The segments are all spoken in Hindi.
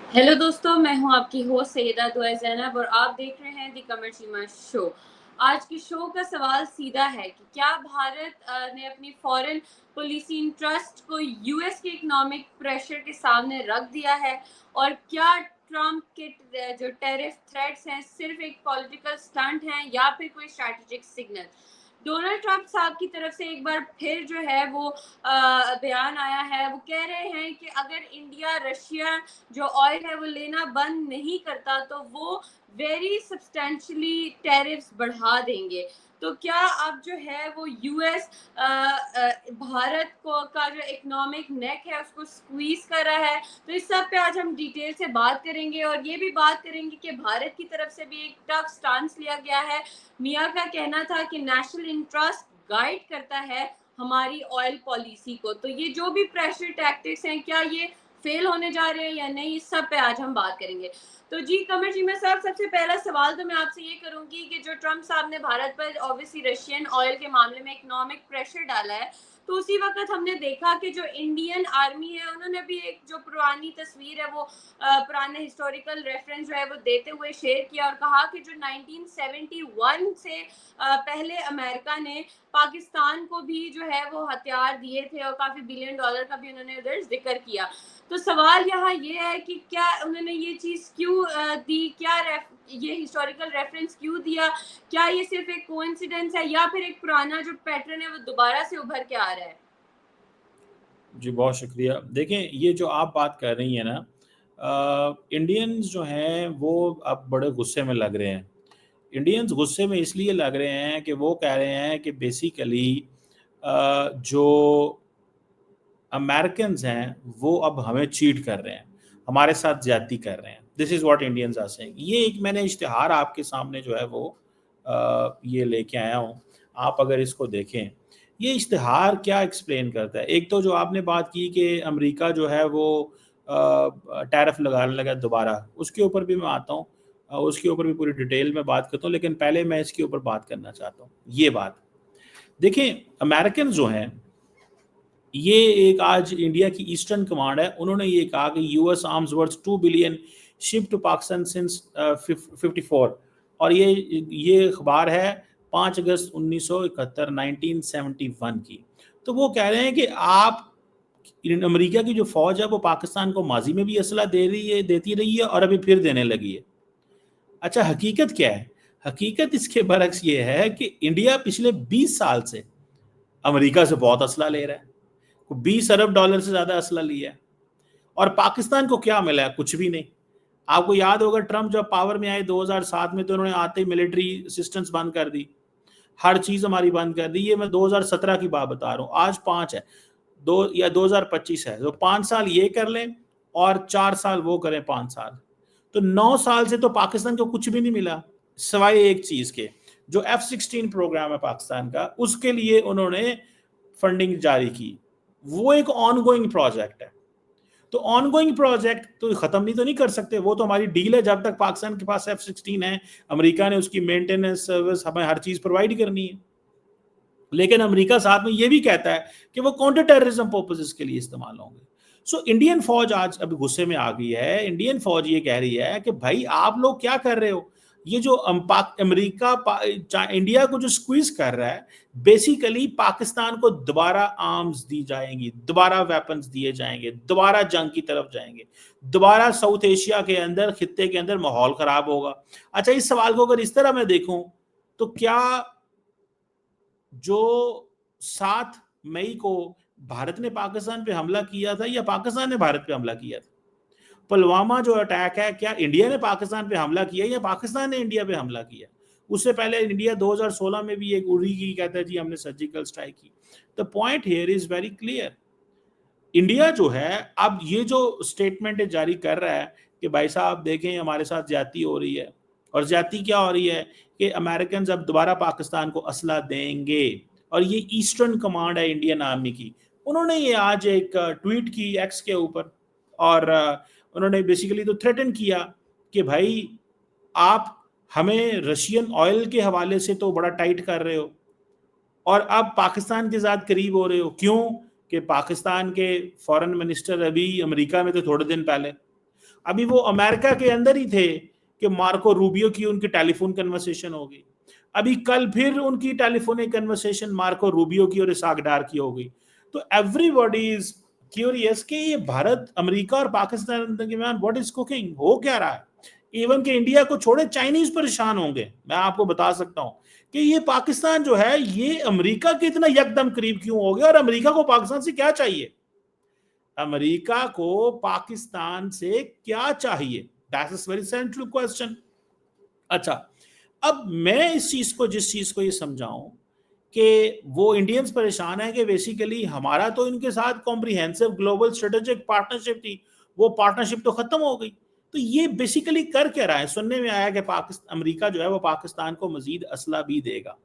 हेलो दोस्तों, मैं हूं आपकी होस्ट सैयदा दुआ ज़ैनब और आप देख रहे हैं दी कमर सीमा शो। आज के शो का सवाल सीधा है कि क्या भारत ने अपनी फॉरेन पॉलिसी इंटरेस्ट को यूएस के इकोनॉमिक प्रेशर के सामने रख दिया है, और क्या ट्रम्प के जो टैरिफ थ्रेट्स हैं सिर्फ एक पॉलिटिकल स्टंट हैं या फिर कोई स्ट्रैटेजिक सिग्नल। डोनाल्ड ट्रंप साहब की तरफ से एक बार फिर जो है वो बयान आया है। वो कह रहे हैं कि अगर इंडिया रशिया जो ऑयल है वो लेना बंद नहीं करता तो वो वेरी सब्सटेंशियली टैरिफ्स बढ़ा देंगे। तो क्या अब जो है वो यूएस भारत को का जो इकोनॉमिक नेक है उसको स्क्वीज कर रहा है। तो इस सब पे आज हम डिटेल से बात करेंगे और ये भी बात करेंगे कि भारत की तरफ से भी एक टफ स्टांस लिया गया है। मियाँ का कहना था कि नेशनल इंटरेस्ट गाइड करता है हमारी ऑयल पॉलिसी को। तो ये जो भी प्रेशर टैक्टिक्स हैं, क्या ये फेल होने जा रहे हैं या नहीं, इस सब पे आज हम बात करेंगे। तो जी कमर जी, मैं सबसे पहला सवाल तो मैं आपसे ये करूंगी कि जो ट्रम्प साहब ने भारत पर ऑब्वियसली रशियन ऑयल के मामले में इकोनॉमिक प्रेशर डाला है, तो उसी वक्त हमने देखा कि जो इंडियन आर्मी है उन्होंने भी एक जो पुरानी तस्वीर है वो पुराने हिस्टोरिकल रेफरेंस जो है वो देते हुए शेयर किया और कहा कि जो 1971 से पहले अमेरिका ने पाकिस्तान को भी जो है वो हथियार दिए थे और काफ़ी बिलियन डॉलर का भी उन्होंने उधर जिक्र किया। तो सवाल यहाँ ये है कि क्या उन्होंने ये चीज़ क्यों दी, क्या ये हिस्टोरिकल रेफरेंस क्यों दिया? क्या ये सिर्फ एक कोइंसिडेंस है या फिर एक पुराना जो पैटर्न है वो दोबारा से उभर के आ रहा है? जी, बहुत शुक्रिया। देखें, ये जो आप बात कर रही हैं ना, इंडियंस जो हैं वो अब बड़े गुस्से में लग रहे हैं। इंडियंस गुस्से में इसलिए लग रहे हैं कि वो कह रहे हैं कि बेसिकली जो अमेरिकन्स हैं वो अब हमें चीट कर रहे हैं, हमारे साथ ज़्यादती कर रहे हैं। This is what Indians are saying. ये एक मैंने इश्तिहार आपके सामने जो है वो ये लेके आया हूँ। आप अगर इसको देखें, ये इश्तिहार क्या एक्सप्लेन करता है। एक तो जो आपने बात की कि अमेरिका जो है वो टैरिफ लगाने लगा दोबारा, उसके ऊपर भी मैं आता हूँ। उसके ऊपर भी पूरी डिटेल में बात करता हूँ, लेकिन पहले मैं इसके ऊपर बात करना चाहता हूँ। ये बात देखें, अमेरिकन जो हैं, ये एक आज इंडिया की ईस्टर्न कमांड है, उन्होंने ये कहा कि US arms worth 2 billion ship to Pakistan since 54। और ये अखबार है 5 अगस्त 1971 1971 की। तो वो कह रहे हैं कि आप अमेरिका की जो फौज है वो पाकिस्तान को माजी में भी असला दे रही है, देती रही है और अभी फिर देने लगी है। अच्छा, हकीकत क्या है? हकीकत इसके बरक्स ये है कि इंडिया पिछले 20 साल से अमेरिका से बहुत असला ले रहा है, 20 अरब डॉलर से ज्यादा असला लिया है। और पाकिस्तान को क्या मिला है? कुछ भी नहीं। आपको याद होगा, ट्रंप जब पावर में आए 2007 में, तो उन्होंने आते ही मिलिट्री असिस्टेंस बंद कर दी, हर चीज हमारी बंद कर दी। ये मैं 2017 की बात बता रहा हूँ, आज 5 है, 2025 है, तो 5 साल ये कर लें और 4 साल वो करें, 5 साल, तो 9 साल से तो पाकिस्तान को कुछ भी नहीं मिला, सिवाय एक चीज के, जो F-16 प्रोग्राम है पाकिस्तान का, उसके लिए उन्होंने फंडिंग जारी की। वो एक ऑनगोइंग प्रोजेक्ट है। तो ऑनगोइंग प्रोजेक्ट तो खत्म नहीं तो नहीं कर सकते, वो तो हमारी डील है। जब तक पाकिस्तान के पास F-16 है, अमेरिका ने उसकी मेंटेनेंस सर्विस हमें हर चीज प्रोवाइड करनी है। लेकिन अमेरिका साथ में ये भी कहता है कि वो काउंटर टेररिज्म पर्पसेस के लिए इस्तेमाल होंगे। सो इंडियन फौज आज अभी गुस्से में आ गई है। इंडियन फौज ये कह रही है कि भाई आप लोग क्या कर रहे हो? ये जो अमेरिका इंडिया को जो स्क्वीज कर रहा है, बेसिकली पाकिस्तान को दोबारा आर्म्स दी जाएंगी, दोबारा वेपन्स दिए जाएंगे, दोबारा जंग की तरफ जाएंगे, दोबारा साउथ एशिया के अंदर, खित्ते के अंदर माहौल खराब होगा। अच्छा, इस सवाल को अगर इस तरह मैं देखूं, तो क्या जो 7 मई को भारत ने पाकिस्तान पे हमला किया था या पाकिस्तान ने भारत पे हमला किया था? पुलवामा जो अटैक है, क्या इंडिया ने पाकिस्तान पे हमला किया या पाकिस्तान ने इंडिया पे हमला किया? उससे पहले इंडिया 2016 में भी एक उड़ी की कहता है जी हमने सर्जिकल स्ट्राइक की। The point here is very clear. India जो है अब ये जो स्टेटमेंट जारी कर रहा है कि भाई साहब देखें हमारे साथ ज्यादती हो रही है, और ज्यादती क्या हो रही है कि अमेरिकन अब दोबारा पाकिस्तान को असला देंगे। और ये ईस्टर्न कमांड है इंडियन आर्मी की, उन्होंने ये आज एक ट्वीट की एक्स के ऊपर, और उन्होंने बेसिकली तो थ्रेटन किया कि भाई आप हमें रशियन ऑयल के हवाले से तो बड़ा टाइट कर रहे हो, और अब पाकिस्तान के साथ करीब हो रहे हो। क्यों? कि पाकिस्तान के फॉरेन मिनिस्टर अभी अमेरिका में थे थोड़े दिन पहले। अभी वो अमेरिका के अंदर ही थे कि मार्को रूबियो की उनकी टेलीफोन कन्वर्सेशन हो गई, अभी कल फिर उनकी टेलीफोनिक कन्वर्सेशन मार्को रूबियो की और इसाक डार की हो गई। तो एवरीबॉडी इज क्यूरियस कि ये भारत, अमेरिका और पाकिस्तान के मैन व्हाट इज कुकिंग, हो क्या रहा है। इवन के इंडिया को छोड़े चाइनीज परेशान होंगे। मैं आपको बता सकता हूं कि ये पाकिस्तान जो है ये अमेरिका के इतना यकदम करीब क्यों हो गया, और अमेरिका को पाकिस्तान से क्या चाहिए, अमेरिका को पाकिस्तान से क्या चाहिए, that is very central question. अच्छा, अब मैं इस चीज को, जिस चीज को ये समझाऊं कि वो इंडियंस परेशान है कि बेसिकली हमारा तो इनके साथ कॉम्प्रिहेंसिव ग्लोबल स्ट्रेटेजिक पार्टनरशिप थी, वो पार्टनरशिप तो खत्म हो गई। तो ये बेसिकली कर क्या रहा है, सुनने में आया कि पाकिस्तान, अमेरिका जो है वो पाकिस्तान को मजीद असला भी देगा,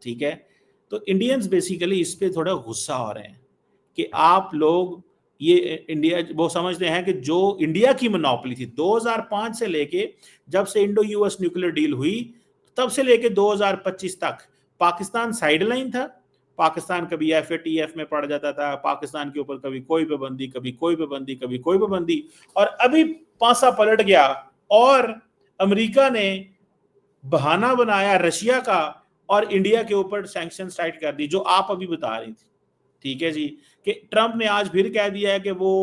ठीक है। तो इंडियंस बेसिकली इस पे थोड़ा गुस्सा हो रहे हैं कि आप लोग ये इंडिया, वो समझते हैं कि जो इंडिया की मोनोपोली थी 2005 से लेके, जब से इंडो यूएस न्यूक्लियर डील हुई तब से लेके 2025 तक पाकिस्तान साइडलाइन था। पाकिस्तान कभी एफएटीएफ में पड़ जाता था, पाकिस्तान के ऊपर कभी कोई पाबंदी, कभी कोई पाबंदी, कभी कोई पाबंदी, और अभी पासा पलट गया और अमेरिका ने बहाना बनाया रशिया का और इंडिया के ऊपर सैंक्शन टाइट कर दी, जो आप अभी बता रही थी, ठीक है जी, कि ट्रंप ने आज फिर कह दिया है कि वो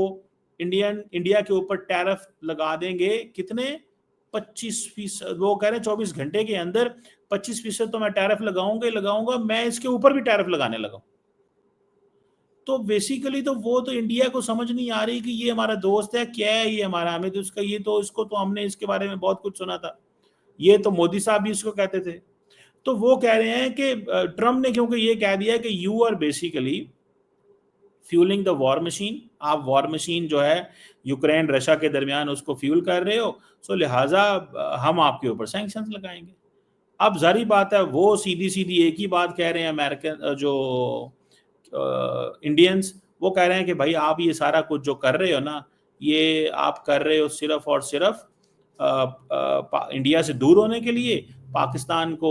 इंडिया के ऊपर टैरिफ लगा देंगे, कितने 25%, वो कह रहे हैं 24 घंटे के अंदर 25% तो मैं टैरिफ लगाऊंगा, मैं इसके ऊपर भी टैरिफ लगाने लगा। तो बेसिकली तो वो तो इंडिया को समझ नहीं आ रही कि ये हमारा दोस्त है, क्या है ये हमारा, हमें तो इसका, ये तो इसको तो हमने इसके बारे में बहुत कुछ सुना था, ये तो मोदी साहब भी इसको कहते थे। तो वो कह रहे हैं कि ट्रम्प ने क्योंकि ये कह दिया कि you are basically fuelling the war machine, आप वॉर मशीन जो है यूक्रेन रशिया के दरमियान उसको फ्यूल कर रहे हो, सो लिहाजा हम आपके ऊपर सैंक्शंस लगाएंगे। अब जारी बात है वो सीधी सीधी एक ही बात कह रहे हैं अमेरिकन, जो इंडियंस, वो कह रहे हैं कि भाई आप ये सारा कुछ जो कर रहे हो ना, ये आप कर रहे हो सिर्फ और सिर्फ इंडिया से दूर होने के लिए, पाकिस्तान को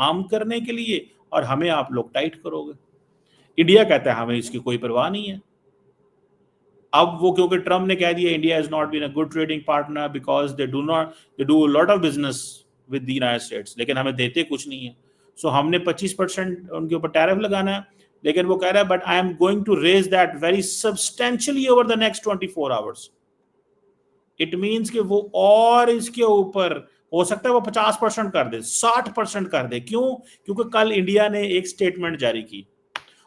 आर्म करने के लिए, और हमें आप लोग टाइट करोगे। इंडिया कहता है हमें इसकी कोई परवाह नहीं है। अब वो क्योंकि ट्रम्प ने कह दिया India is not been a good trading partner because they do lot of business with the United States, लेकिन हमें देते कुछ नहीं है, सो हमने 25% उनके ऊपर टैरिफ लगाना है। लेकिन वो कह रहा है but I am going to raise that very substantially over the next 24 hours. It means कि वो और इसके ऊपर हो सकता है वो 50% कर दे, 60% कर दे। क्यों? क्योंकि कल इंडिया ने एक स्टेटमेंट जारी की,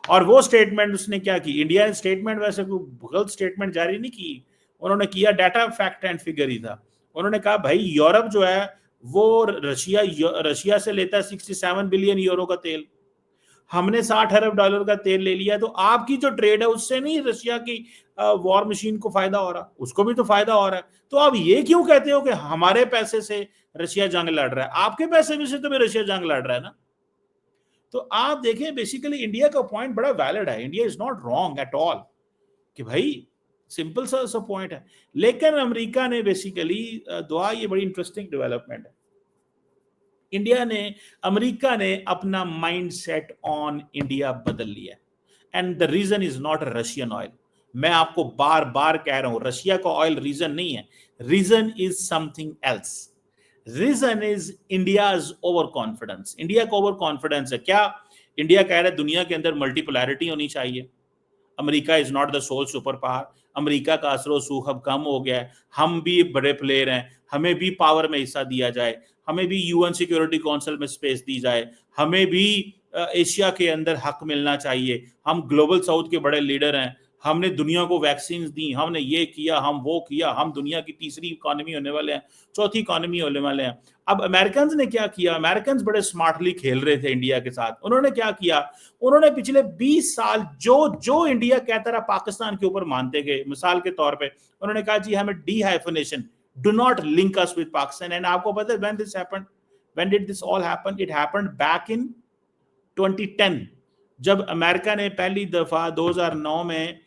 और वो स्टेटमेंट उसने क्या की, इंडिया ने स्टेटमेंट वैसे कोई गलत स्टेटमेंट जारी नहीं की, उन्होंने किया डाटा फैक्ट एंड फिगर ही था। उन्होंने कहा भाई यूरोप जो है वो रशिया से लेता है 67 बिलियन यूरो का तेल, हमने 60 अरब डॉलर का तेल ले लिया, तो आपकी जो ट्रेड है उससे नहीं रशिया की वॉर मशीन को फायदा हो रहा, उसको भी तो फायदा हो रहा है। तो आप ये क्यों कहते हो कि हमारे पैसे से रशिया जंग लड़ रहा है, आपके पैसे में से तो भी रशिया जंग लड़ रहा है ना। तो आप देखें बेसिकली इंडिया का पॉइंट बड़ा वैलिड है, India is not wrong at all, कि भाई सिंपल सा पॉइंट है। लेकिन अमेरिका ने बेसिकली दुआ, ये बड़ी इंटरेस्टिंग डेवलपमेंट है, अमेरिका ने अपना माइंड सेट ऑन इंडिया बदल लिया, and the reason is not Russian oil. मैं आपको बार बार कह रहा हूं रशिया का ऑयल रीजन नहीं है, reason is something else. Reason is India's over confidence. India का ओवर कॉन्फिडेंस है क्या? इंडिया कह रहा है दुनिया के अंदर मल्टीपोलैरिटी होनी चाहिए, America is not the sole super power, America का असर सूख अब कम हो गया है, हम भी बड़े प्लेयर हैं, हमें भी पावर में हिस्सा दिया जाए, हमें भी यूएन सिक्योरिटी काउंसिल में स्पेस दी जाए, हमें भी एशिया के अंदर हक मिलना चाहिए, हम ग्लोबल साउथ के बड़े लीडर हैं, हमने दुनिया को वैक्सीन दी, हमने ये किया, हम वो किया, हम दुनिया की तीसरी इकोनॉमी होने वाले हैं, चौथी इकोनॉमी होने वाले हैं। अब अमेरिकन ने क्या किया, अमेरिकन बड़े स्मार्टली खेल रहे थे इंडिया के साथ। उन्होंने क्या किया, उन्होंने पिछले 20 साल जो इंडिया कहता रहा पाकिस्तान के ऊपर मानते गए। मिसाल के तौर पे उन्होंने कहा जी हमें dehyphenation, do not link us with Pakistan. And आपको पता है when this happened, when did this all happen? It happened back in 2010, जब अमेरिका ने पहली दफा 2009 में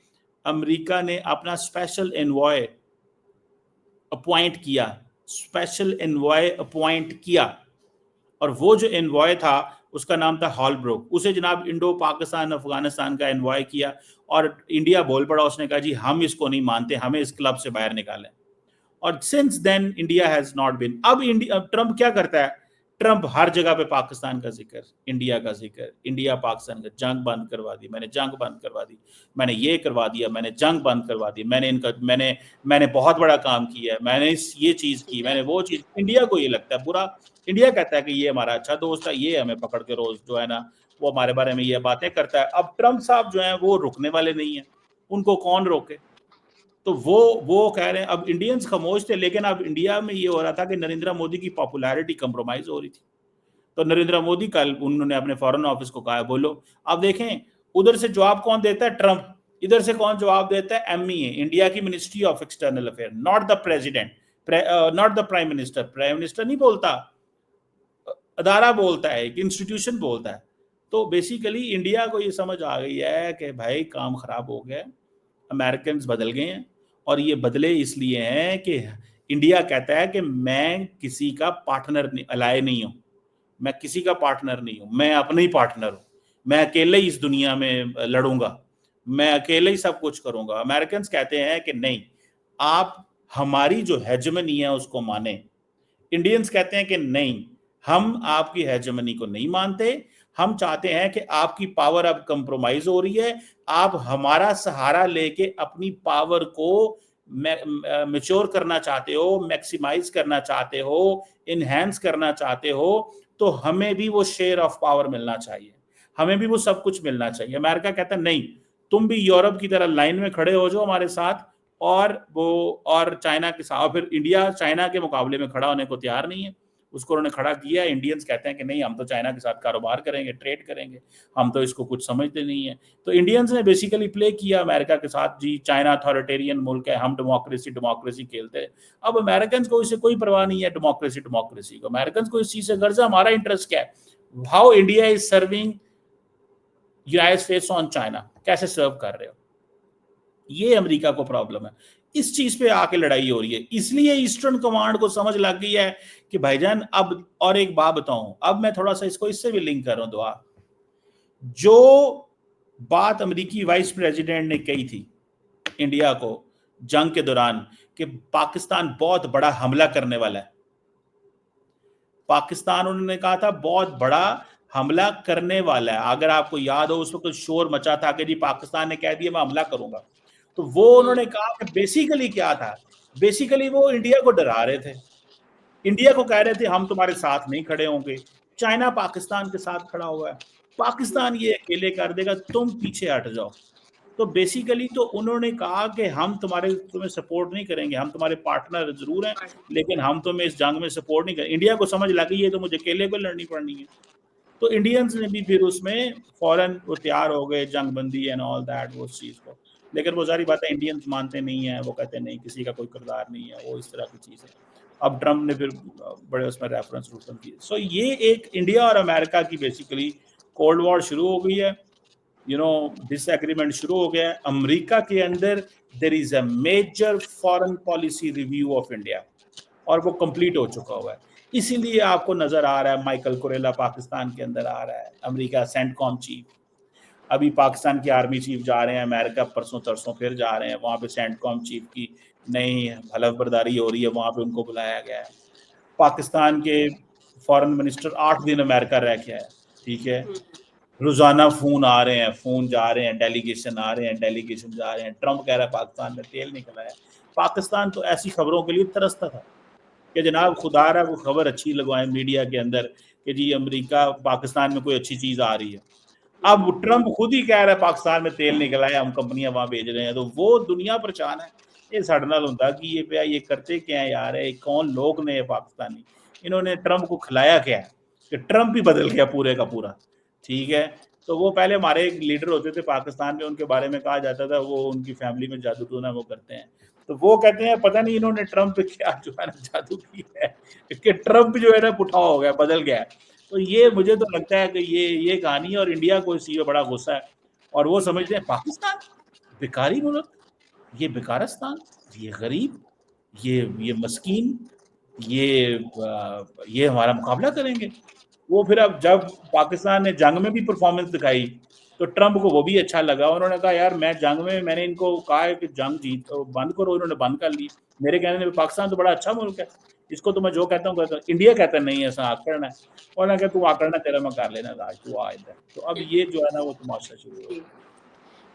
अमेरिका ने अपना स्पेशल एनवॉय अपॉइंट किया, स्पेशल एनवॉय अपॉइंट किया, और वो जो एनवॉय था उसका नाम था हॉलब्रुक। उसे जनाब इंडो पाकिस्तान अफगानिस्तान का एनवॉय किया, और इंडिया बोल पड़ा, उसने कहा जी हम इसको नहीं मानते, हमें इस क्लब से बाहर निकालें। और since then India has not been. अब इंडिया, ट्रंप क्या करता है, ट्रंप हर जगह पे पाकिस्तान का जिक्र, इंडिया का जिक्र, इंडिया पाकिस्तान का, जंग बंद करवा दी मैंने, जंग बंद करवा दी मैंने, ये करवा दिया मैंने, जंग बंद करवा दी मैंने, इनका मैंने बहुत बड़ा काम किया है, मैंने ये चीज की, मैंने वो चीज। इंडिया को ये लगता है बुरा, इंडिया कहता है कि ये हमारा अच्छा दोस्त है, ये हमें पकड़ के रोज जो है ना वो हमारे बारे में ये बातें करता है। अब ट्रंप साहब जो है वो रुकने वाले नहीं है, उनको कौन रोके। तो वो कह रहे हैं, अब इंडियंस खामोश थे, लेकिन अब इंडिया में ये हो रहा था कि नरेंद्र मोदी की पॉपुलैरिटी कंप्रोमाइज हो रही थी। तो नरेंद्र मोदी कल उन्होंने अपने फॉरेन ऑफिस को कहा बोलो। अब देखें उधर से जवाब कौन देता है, ट्रंप। इधर से कौन जवाब देता है, एमईए, इंडिया की ministry of external affair, not the president, not the prime minister. Prime minister नहीं बोलता, अदारा बोलता है, एक इंस्टीट्यूशन बोलता है। तो बेसिकली इंडिया को ये समझ आ गई है कि भाई काम खराब हो गया, अमेरिकन बदल गए हैं। और ये बदले इसलिए हैं कि इंडिया कहता है कि मैं किसी का पार्टनर अलाय नहीं हूं, मैं किसी का पार्टनर नहीं हूं, मैं अपना ही पार्टनर हूं, मैं अकेले ही इस दुनिया में लड़ूंगा, मैं अकेले ही सब कुछ करूंगा। अमेरिकन कहते हैं कि नहीं, आप हमारी जो हेजमनी है उसको माने। इंडियंस कहते हैं कि नहीं, हम आपकी हेजमनी को नहीं मानते, हम चाहते हैं कि आपकी पावर अब कंप्रोमाइज हो रही है, आप हमारा सहारा लेके अपनी पावर को मैच्योर करना चाहते हो, मैक्सिमाइज करना चाहते हो, इनहेंस करना चाहते हो, तो हमें भी वो शेयर ऑफ पावर मिलना चाहिए, हमें भी वो सब कुछ मिलना चाहिए। अमेरिका कहता है नहीं, तुम भी यूरोप की तरह लाइन में खड़े हो जाओ हमारे साथ, और चाइना के साथ। फिर इंडिया चाइना के मुकाबले में खड़ा होने को तैयार नहीं है, उसको उन्होंने खड़ा किया। इंडियंस कहते हैं कि नहीं, हम तो चाइना के साथ कारोबार करेंगे, ट्रेड करेंगे, हम तो इसको कुछ समझते नहीं है। तो इंडियंस ने बेसिकली प्ले किया अमेरिका के साथ, जी चाइना अथॉरिटेरियन मुल्क है, हम डेमोक्रेसी डेमोक्रेसी खेलते हैं। अब अमेरिकन को इससे कोई परवाह नहीं है डेमोक्रेसी डेमोक्रेसी को, अमेरिकन को इस चीज से गर्ज है, हमारा इंटरेस्ट क्या है, how India is serving United states on China, कैसे सर्व कर रहे हो, ये अमेरिका को प्रॉब्लम है। इस चीज पे आके लड़ाई हो रही है, इसलिए ईस्टर्न कमांड को समझ लग गई है कि भाईजान अब। और एक बात बताऊं, अब मैं थोड़ा सा इसको इससे भी लिंक कर रहा हूं, दुआ, जो बात अमेरिकी वाइस प्रेसिडेंट ने कही थी इंडिया को जंग के दौरान कि पाकिस्तान बहुत बड़ा हमला करने वाला है, पाकिस्तान उन्होंने कहा था बहुत बड़ा हमला करने वाला है। अगर आपको याद हो उस वक्त शोर मचा था कि जी पाकिस्तान ने कह दिया मैं हमला करूंगा। तो वो उन्होंने कहा कि बेसिकली क्या था, बेसिकली वो इंडिया को डरा रहे थे, इंडिया को कह रहे थे हम तुम्हारे साथ नहीं खड़े होंगे, चाइना पाकिस्तान के साथ खड़ा हुआ है, पाकिस्तान ये अकेले कर देगा, तुम पीछे हट जाओ। तो बेसिकली तो उन्होंने कहा कि हम तुम्हें सपोर्ट नहीं करेंगे, हम तुम्हारे पार्टनर जरूर हैं, लेकिन हम तुम्हें इस जंग में सपोर्ट नहीं करेंगे। इंडिया को समझ लगी है तो मुझे अकेले को लड़नी पड़नी है। तो इंडियंस ने भी फिर उसमें फौरन वो तैयार हो गए, जंग बंदी एंड ऑल दैट, वो चीज को। लेकिन वो सारी बातें इंडियंस मानते नहीं है, वो कहते नहीं किसी का कोई किरदार नहीं है, वो इस तरह की चीज है। अब ट्रम्प ने फिर बड़े उसमें रेफरेंस किए। सो ये एक इंडिया और अमेरिका की बेसिकली कोल्ड वॉर शुरू हो गई है, डिसएग्रीमेंट शुरू हो गया है। अमेरिका के अंदर there is a major foreign policy review of India, और वो कंप्लीट हो चुका हुआ है। इसीलिए आपको नजर आ रहा है माइकल कुरेला पाकिस्तान के अंदर आ रहा है, अमेरिका सेंटकॉम चीफ, अभी पाकिस्तान के आर्मी चीफ जा रहे हैं अमेरिका, परसों तरसों फिर जा रहे हैं वहां पे, सेंटकॉम चीफ की नई हलफबरदारी हो रही है, वहां पे उनको बुलाया गया है। पाकिस्तान के फॉरेन मिनिस्टर 8 दिन अमेरिका रह के आए, ठीक है, रोजाना फोन आ रहे हैं, फोन जा रहे हैं, डेलीगेशन आ रहे हैं, डेलीगेशन जा रहे हैं। ट्रंप कह रहा है पाकिस्तान में तेल निकला है। पाकिस्तान तो ऐसी खबरों के लिए तरसता था कि जनाब खुदा रहा वो खबर अच्छी लगवाए मीडिया के अंदर कि जी अमेरिका पाकिस्तान में कोई अच्छी चीज आ रही है। अब ट्रंप खुद ही कह रहा है पाकिस्तान में तेल निकला है, हम कंपनियां वहां भेज रहे हैं, तो वो दुनिया परेशान है। ये साढ़े नाल होता कि ये पे ये करते क्या है यार, ये कौन लोग ने, पाकिस्तानी इन्होंने ट्रंप को खिलाया क्या है कि ट्रंप ही बदल गया पूरे का पूरा, ठीक है। तो वो पहले हमारे एक लीडर होते थे पाकिस्तान में, उनके बारे में कहा जाता था वो उनकी फैमिली में जादू टोना वो करते हैं। तो वो कहते हैं पता नहीं इन्होंने ट्रंप पे क्या जो है ना जादू की है कि ट्रंप जो है ना पुठा हो गया, बदल गया। तो ये मुझे तो लगता है कि ये कहानी है, और इंडिया को इसी में बड़ा गुस्सा है, और वो समझते हैं पाकिस्तान बेकारी मुल्क, ये बेकारस्तान, ये गरीब, ये मस्कीन, ये हमारा मुकाबला करेंगे। वो फिर अब जब पाकिस्तान ने जंग में भी परफॉर्मेंस दिखाई तो ट्रम्प को वो भी अच्छा लगा, उन्होंने कहा यार मैं जंग में मैंने इनको कहा है कि जंग जीत बंद करो, इन्होंने बंद कर ली। मेरे कहने में पाकिस्तान तो बड़ा अच्छा मुल्क है, इसको तो मैं जो कहता हूँ इंडिया कहता नहीं है, ऐसा आकड़ना है। और मैं तू आकड़ना तेरा मैं कर लेना राज, तू आ इधर। तो अब ये जो है ना वो तमाशा शुरू हो गया।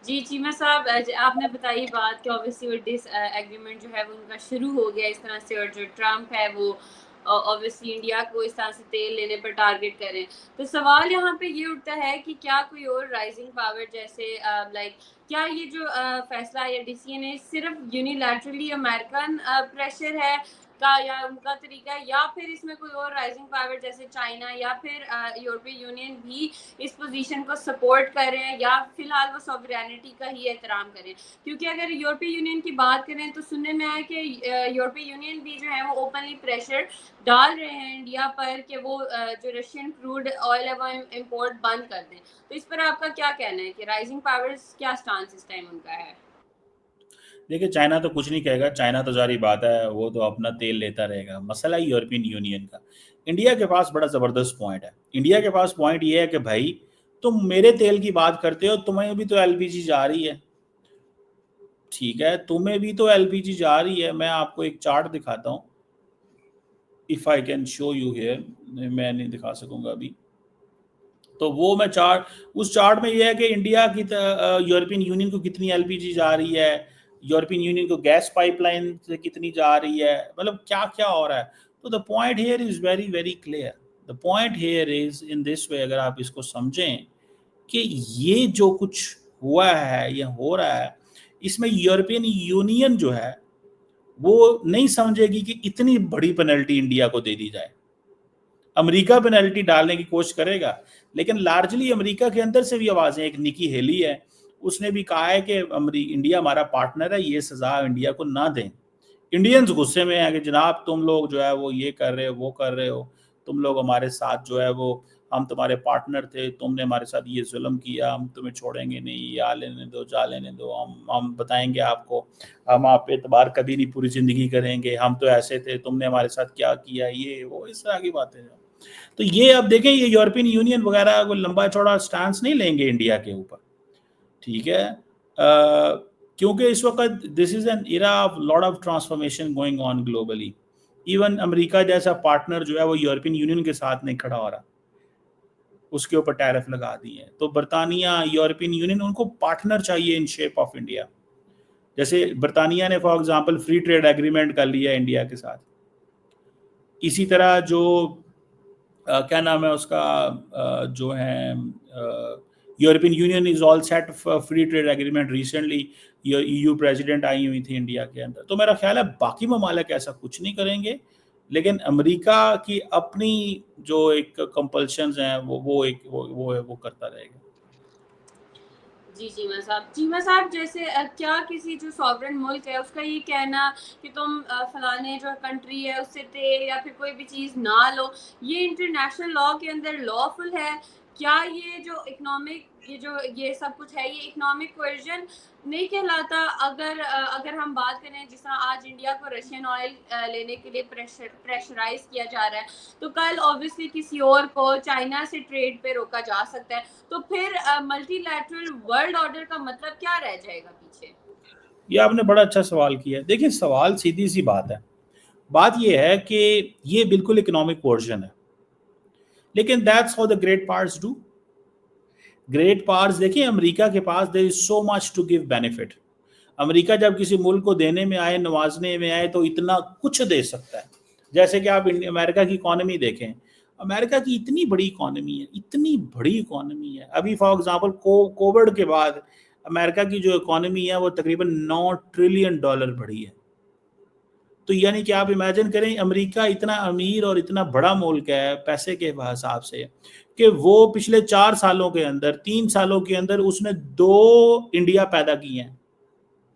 जी चीमा साहब, आपने बताई बात कि ऑब्वियसली वो डिस एग्रीमेंट जो है वो उनका शुरू हो गया इस तरह से, और जो ट्रम्प है वो ऑब्वियसली इंडिया को इस तरह से तेल लेने पर टारगेट करें। तो सवाल यहाँ पे ये उठता है कि क्या कोई और राइजिंग पावर जैसे लाइक क्या ये जो फैसला या डिसीजन है सिर्फ यूनिलैटरली अमेरिकन प्रेशर है का या उनका तरीका है, या फिर इसमें कोई और राइजिंग पावर जैसे चाइना या फिर यूरोपीय यूनियन भी इस पोजीशन को सपोर्ट कर रहे हैं, या फिलहाल वो सॉवरेनिटी का ही एहतराम करें? क्योंकि अगर यूरोपीय यूनियन की बात करें तो सुनने में आया कि यूरोपीय यूनियन भी जो है वो ओपनली प्रेशर डाल रहे हैं इंडिया पर कि वो जो रशियन क्रूड ऑयल है वो इम्पोर्ट बंद कर दें। तो इस पर आपका क्या कहना है कि राइजिंग पावर्स क्या स्टांस इस टाइम उनका है? देखिए चाइना तो कुछ नहीं कहेगा, चाइना तो जारी बात है वो तो अपना तेल लेता रहेगा। मसला ही यूरोपियन यूनियन का। इंडिया के पास बड़ा ज़बरदस्त पॉइंट है। इंडिया के पास पॉइंट ये है कि भाई तुम मेरे तेल की बात करते हो, तुम्हें भी तो एलपीजी जा रही है, ठीक है, तुम्हें भी तो एलपीजी जा रही है। मैं आपको एक चार्ट दिखाता हूँ, if I can show you here. मैं नहीं दिखा सकूंगा अभी। तो वो मैं चार्ट, उस चार्ट में ये है कि इंडिया की यूरोपियन यूनियन को कितनी एलपीजी जा रही है, यूरोपियन यूनियन को गैस पाइपलाइन से कितनी जा रही है, मतलब क्या क्या हो रहा है। तो the point here is very very clear. The point here is in this way, अगर आप इसको समझें कि ये जो कुछ हुआ है या हो रहा है, इसमें यूरोपियन यूनियन जो है वो नहीं समझेगी कि इतनी बड़ी पेनल्टी इंडिया को दे दी जाए। अमेरिका पेनल्टी डालने की कोशिश करेगा, लेकिन लार्जली अमेरिका के अंदर से भी आवाजें, एक निकी हेली है, उसने भी कहा है कि इंडिया हमारा पार्टनर है, ये सजा इंडिया को ना दें। इंडियंस गुस्से में है कि जनाब तुम लोग जो है वो ये कर रहे हो, वो कर रहे हो, तुम लोग हमारे साथ जो है वो, हम तुम्हारे पार्टनर थे, तुमने हमारे साथ ये जुल्म किया, हम तुम्हें छोड़ेंगे नहीं, या लेने दो जा लेने दो, हम बताएंगे आपको, हम आप पे एतबार कभी नहीं पूरी ज़िंदगी करेंगे, हम तो ऐसे थे, तुमने हमारे साथ क्या किया, ये वो इस तरह की बातें हैं। तो ये अब देखें, ये यूरोपियन यूनियन वगैरह को लंबा चौड़ा स्टांस नहीं लेंगे इंडिया के ऊपर, ठीक है, क्योंकि इस वक्त this is an era of lot of transformation going on globally. Even America जैसा पार्टनर जो है वो यूरोपियन यूनियन के साथ नहीं खड़ा हो रहा, उसके ऊपर टैरिफ लगा दिए हैं। तो बरतानिया, यूरोपियन यूनियन, उनको पार्टनर चाहिए इन शेप ऑफ इंडिया। जैसे बरतानिया ने for example free trade agreement कर लिया इंडिया के साथ। इसी तरह जो क्या नाम है उसका, जो है European union is all set free trade agreement. Recently EU president I हुई थी इंडिया के अंदर। तो मेरा ख्याल है बाकी ममालिक ऐसा कुछ नहीं करेंगे, लेकिन अमेरिका की अपनी जो एक कंपल्शंस हैं वो करता रहेगा। जी चीमा साहब जैसे क्या किसी जो सॉवरेन मुल्क है उसका ये कहना कि तुम फलाने जो कंट्री है उससे तेल या फिर कोई भी चीज़ ना लो, ये इंटरनेशनल लॉ के अंदर लॉफुल है? क्या ये जो इकोनॉमिक ये सब कुछ है, ये इकोनॉमिक कोएर्जन नहीं कहलाता? अगर हम बात करें जिस तरह आज इंडिया को रशियन ऑयल लेने के लिए प्रेशराइज किया जा रहा है, तो कल ऑब्वियसली किसी और को चाइना से ट्रेड पे रोका जा सकता है। तो फिर मल्टीलैटरल वर्ल्ड ऑर्डर का मतलब क्या रह जाएगा पीछे? ये आपने बड़ा अच्छा सवाल किया है। देखिए सवाल सीधी सी बात है। बात ये है कि ये बिल्कुल इकोनॉमिक पोर्शन है, लेकिन that's how the great powers do. Great powers देखिए, अमेरिका के पास there is so much to give benefit. America जब किसी मुल्क को देने में आए, नवाजने में आए, तो इतना कुछ दे सकता है। जैसे कि आप अमेरिका की इकोनॉमी देखें, अमेरिका की इतनी बड़ी इकोनॉमी है, इतनी बड़ी इकोनॉमी है। अभी फॉर एग्जांपल कोविड के बाद अमेरिका की जो इकोनॉमी है वो तकरीबन 9 ट्रिलियन डॉलर बढ़ी है। तो यानी कि आप इमेजिन करें, अमेरिका इतना अमीर और इतना बड़ा मुल्क है पैसे के हिसाब से, कि वो पिछले 4 सालों के अंदर, 3 सालों के अंदर उसने 2 इंडिया पैदा किए हैं।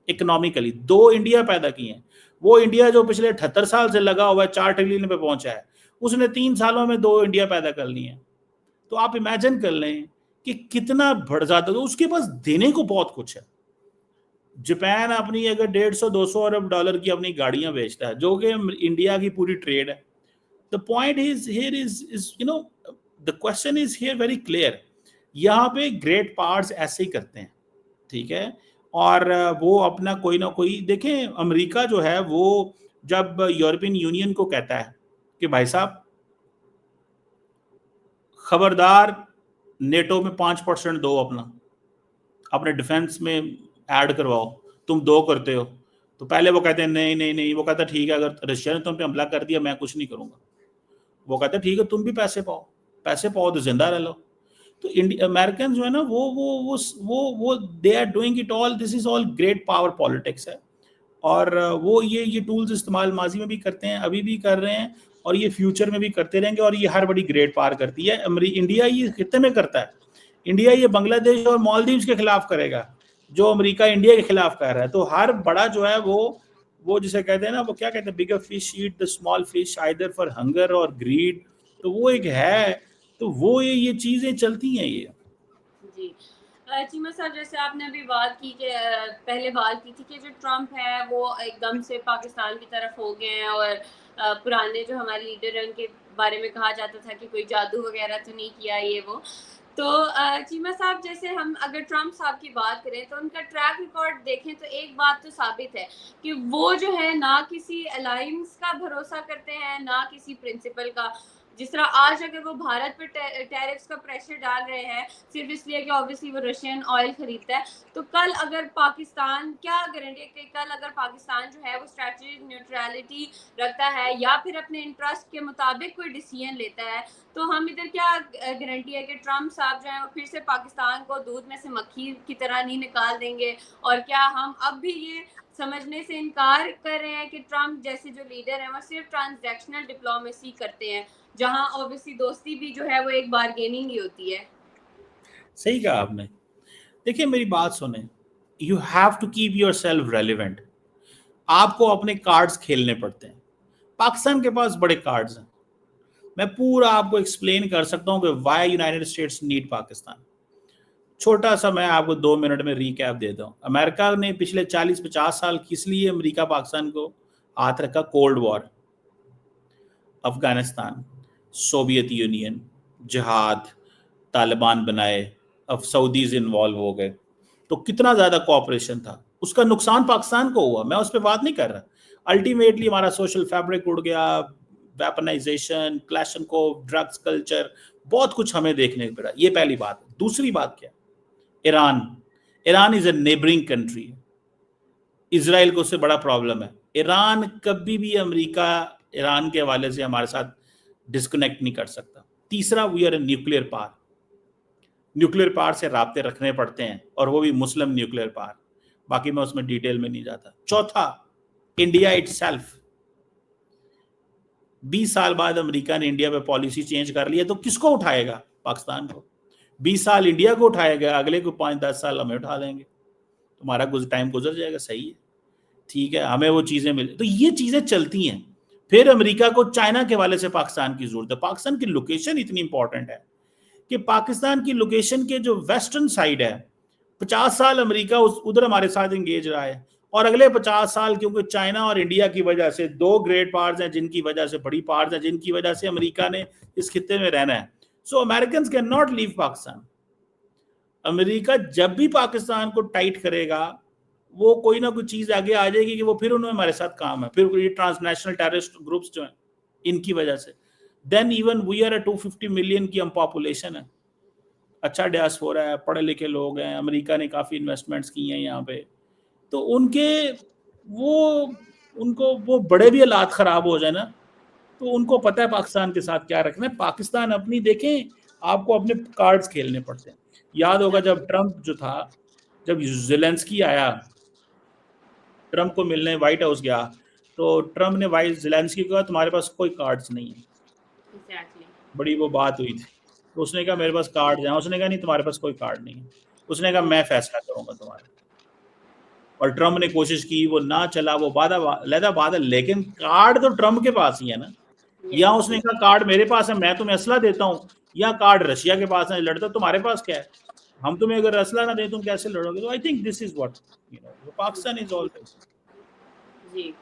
इकोनॉमिकली 2 इंडिया पैदा किए हैं। वो इंडिया जो पिछले 78 साल से लगा हुआ है 4 ट्रिलियन पे पहुंचा है, उसने 3 सालों में 2 इंडिया पैदा कर लिए हैं। तो आप इमेजिन कर लें कि कितना बढ़ जाता। तो उसके पास देने को बहुत कुछ है। जापान अपनी अगर 150-200 अरब डॉलर की अपनी गाड़ियां बेचता है, जो कि इंडिया की पूरी ट्रेड है। The point is here is you know, the question is here very clear. यहाँ पे ग्रेट पावर्स ऐसे ही करते हैं, ठीक है। और वो अपना कोई ना कोई, देखें अमेरिका जो है वो जब यूरोपियन यूनियन को कहता है कि भाई साहब खबरदार नेटो में 5% दो, अपने डिफेंस में ऐड करवाओ, तुम 2 करते हो, तो पहले वो कहते हैं नहीं नहीं नहीं, वो कहता ठीक है अगर रशिया ने तुम पे हमला कर दिया मैं कुछ नहीं करूंगा। वो कहते ठीक है तुम भी पैसे पाओ तो जिंदा रह लो। तो अमेरिकन जो है ना वो they are doing it all, this is all great power politics है। और वो ये टूल्स इस्तेमाल माजी में भी करते हैं, अभी भी कर रहे हैं, और ये फ्यूचर में भी करते रहेंगे। और ये हर बड़ी ग्रेट पावर करती है। इंडिया ये कितने में करता है? इंडिया ये बांग्लादेश और मालदीव्स के खिलाफ करेगा जो अमेरिका इंडिया के खिलाफ कर रहा है। तो हर बड़ा जो है वो जिसे कहते हैं ना, वो क्या कहते हैं, bigger fish eat the small fish either for hunger और ग्रीड, तो वो एक है। तो वो ये चीजें चलती हैं ये। जी चीमा साहब, जैसे आपने अभी बात की कि पहले बात की थी कि जो ट्रम्प है वो एकदम से पाकिस्तान की तरफ हो गए हैं, और पुराने जो हमारे लीडर हैं उनके बारे में कहा जाता था कि कोई जादू वगैरह तो नहीं किया ये वो। तो चीमा साहब, जैसे हम अगर ट्रम्प साहब की बात करें तो उनका ट्रैक रिकॉर्ड देखें तो एक बात तो साबित है कि वो जो है ना किसी अलायंस का भरोसा करते हैं ना किसी प्रिंसिपल का। जिस तरह आज अगर वो भारत पर टैरिफ्स का प्रेशर डाल रहे हैं सिर्फ इसलिए कि ऑब्वियसली वो रशियन ऑयल खरीदता है, तो कल अगर पाकिस्तान, क्या गारंटी है कि कल अगर पाकिस्तान जो है वो स्ट्रेटेजिक न्यूट्रलिटी रखता है या फिर अपने इंटरेस्ट के मुताबिक कोई डिसीजन लेता है, तो हम इधर क्या गारंटी है कि ट्रम्प साहब जो है वो फिर से पाकिस्तान को दूध में से मक्खी की तरह नहीं निकाल देंगे? और क्या हम अब भी ये समझने से इनकार कर रहे हैं कि ट्रम्प जैसे जो लीडर हैं वो सिर्फ ट्रांजैक्शनल डिप्लोमेसी करते हैं, जहां ऑब्वियसली दोस्ती भी जो है वो एक बार्गेनिंग ही होती है? सही कहा आपने। देखिए मेरी बात सुने, you have to keep yourself relevant. आपको अपने कार्ड्स खेलने पड़ते हैं। पाकिस्तान के पास बड़े कार्ड्स हैं, मैं पूरा आपको एक्सप्लेन कर सकता हूं कि why United States need Pakistan. छोटा सा मैं आपको 2 मिनट में रिकैप देता हूं। अमेरिका ने पिछले 40-50 साल किस लिए अमेरिका पाकिस्तान को हाथ रखा? Cold war, Afghanistan, Soviet union, जिहाद, तालिबान बनाए, अब सऊदीज इन्वॉल्व हो गए, तो कितना ज्यादा कोऑपरेशन था। उसका नुकसान पाकिस्तान को हुआ, मैं उस पर बात नहीं कर रहा। अल्टीमेटली हमारा सोशल फैब्रिक उड़ गया, वेपनाइजेशन, क्लैशनकोव, ड्रग्स कल्चर, बहुत कुछ हमें देखने को पड़ा। ये पहली बात। दूसरी बात क्या? Iran. Iran is a neighbouring country, Israel को उससे बड़ा प्रॉब्लम है। ईरान कभी भी अमेरिका ईरान के हवाले से हमारे साथ डिस्कनेक्ट नहीं कर सकता। तीसरा, we are a nuclear power. Nuclear power से राब्ते रखने पड़ते हैं, और वो भी मुस्लिम न्यूक्लियर पावर। बाकी मैं उसमें डिटेल में नहीं जाता। चौथा, इंडिया इटसेल्फ। 20 साल बाद अमेरिका ने इंडिया पे पॉलिसी चेंज कर लिया, तो किसको उठाएगा? पाकिस्तान को। 20 साल इंडिया को उठाएगा, अगले को 5-10 साल हमें उठा लेंगे, तुम्हारा कुछ टाइम गुजर जाएगा। सही है, ठीक है, हमें वो चीजें मिले। तो ये चीजें चलती हैं। फिर अमेरिका को चाइना के वाले से पाकिस्तान की जरूरत है। पाकिस्तान की लोकेशन इतनी इंपॉर्टेंट है कि पाकिस्तान की लोकेशन के जो वेस्टर्न साइड है, 50 साल अमेरिका उधर हमारे साथ एंगेज रहा है, और अगले 50 साल क्योंकि चाइना और इंडिया की वजह से, दो ग्रेट पावर्स हैं जिनकी वजह से, बड़ी पावर्स हैं जिनकी वजह से अमेरिका ने इस खित्ते में रहना है। सो American can not leave Pakistan. America जब भी पाकिस्तान को टाइट करेगा, वो कोई ना कोई चीज आगे आ जाएगी कि वो फिर उन्होंने हमारे साथ काम है, फिर ये ट्रांसनेशनल टेररिस्ट ग्रुप्स जो हैं इनकी वजह से। Then even we are 250 million की हम पॉपुलेशन है, अच्छा डियास्पोरा है, पढ़े लिखे लोग हैं, अमेरिका ने काफी इन्वेस्टमेंट्स की हैं यहाँ पे। तो उनको वो बड़े भी हालात खराब हो जाए ना, तो उनको पता है पाकिस्तान के साथ क्या रखना है। पाकिस्तान अपनी देखें, आपको अपने कार्ड्स खेलने पड़ते हैं। याद होगा जब ट्रम्प जो था, जब जेलेंस्की आया ट्रम्प को मिलने, व्हाइट हाउस गया, तो ट्रम्प ने वाइस जेलेंस्की को कहा तुम्हारे पास कोई कार्ड्स नहीं है। एग्जैक्टली। बड़ी वो बात हुई थी, तो उसने कहा मेरे पास कार्ड है। उसने कहा नहीं तुम्हारे पास कोई कार्ड नहीं है। उसने कहा मैं फैसला करूंगा तुम्हारा। और ट्रम्प ने कोशिश की, वो ना चला, वो लहदा बादल, लेकिन कार्ड तो ट्रम्प के पास ही है ना। या उसने कहा कार्ड मेरे पास है, मैं तुम्हें असला देता हूँ, या कार्ड रशिया के पास है, लड़ता तुम्हारे पास क्या है, हम तुम्हें अगर असला ना दे तुम कैसे लड़ोगे? तो I think this is what Pakistan is all this. जी,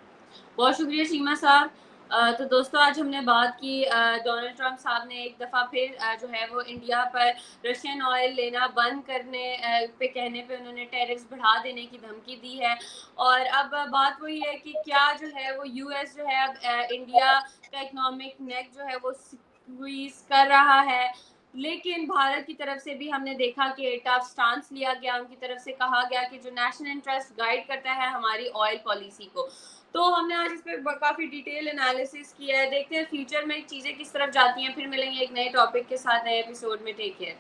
बहुत शुक्रिया सीमा साहब। तो दोस्तों आज हमने बात की डोनाल्ड ट्रंप साहब ने एक दफ़ा फिर जो है वो इंडिया पर रशियन ऑयल लेना बंद करने पे कहने पे उन्होंने टैरिफ्स बढ़ा देने की धमकी दी है। और अब बात वही है कि क्या जो है वो यूएस जो है अब इंडिया का इकोनॉमिक नेक जो है वो स्क्वीज कर रहा है। लेकिन भारत की तरफ से भी हमने देखा कि टफ स्टांस लिया गया, उनकी तरफ से कहा गया कि जो नेशनल इंटरेस्ट गाइड करता है हमारी ऑयल पॉलिसी को। तो हमने आज इस पे काफ़ी डिटेल एनालिसिस किया है। देखते हैं फ्यूचर में चीज़ें किस तरफ जाती हैं। फिर मिलेंगे एक नए टॉपिक के साथ नए एपिसोड में। Take care.